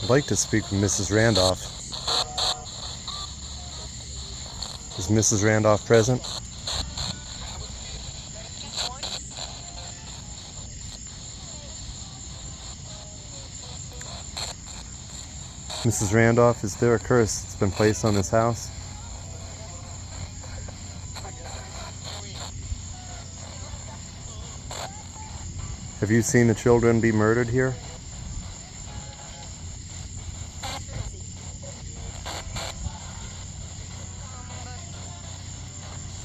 I'd like to speak with Mrs. Randolph. Is Mrs. Randolph present? Mrs. Randolph, is there a curse that's been placed on this house? Have you seen the children be murdered here?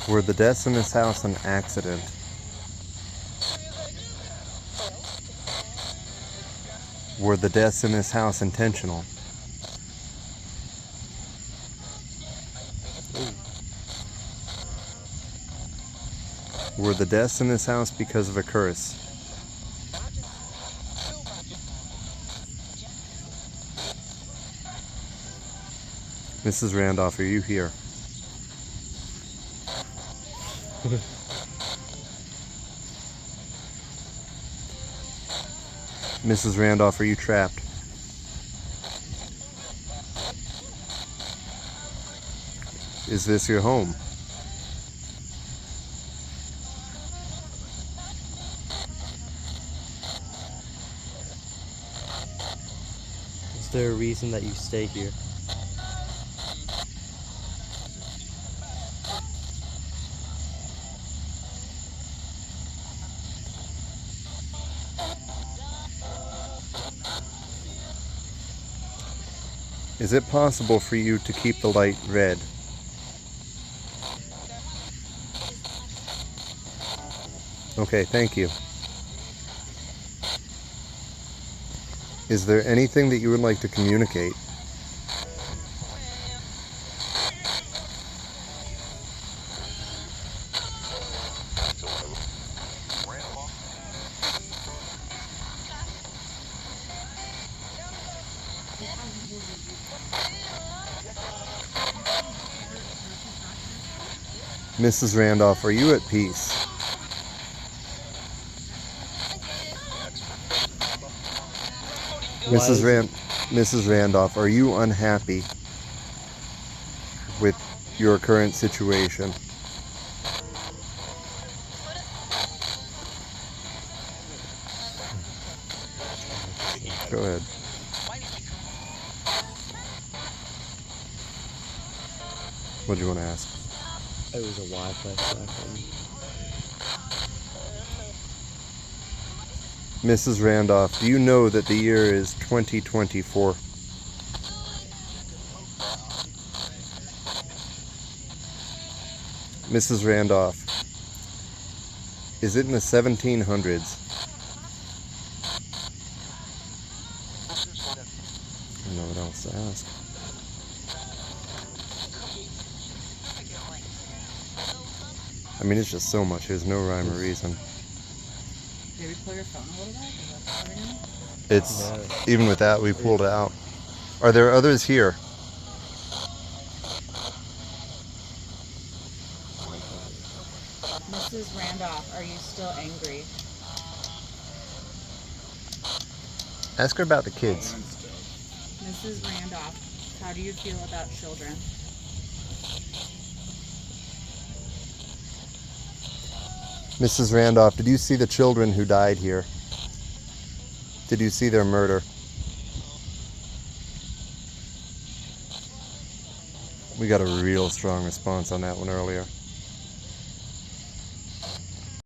Were the deaths in this house an accident? Were the deaths in this house intentional? Were the deaths in this house because of a curse? Mrs. Randolph, are you here? Mrs. Randolph, are you trapped? Is this your home? Is there a reason that you stay here? Is it possible for you to keep the light red? Okay, thank you. Is there anything that you would like to communicate? Mrs. Randolph, are you at peace? Mrs. Randolph, are you unhappy with your current situation? Go ahead. What do you want to ask? It was a Wi-Fi second. Mrs. Randolph, do you know that the year is 2024? Mrs. Randolph, is it in the 1700s? I don't know what else to ask. I mean, it's just so much. There's no rhyme or reason. Did we pull your phone a little bit? It's, even with that, we pulled it out. Are there others here? Mrs. Randolph, are you still angry? Ask her about the kids. Mrs. Randolph, how do you feel about children? Mrs. Randolph, did you see the children who died here? Did you see their murder? We got a real strong response on that one earlier.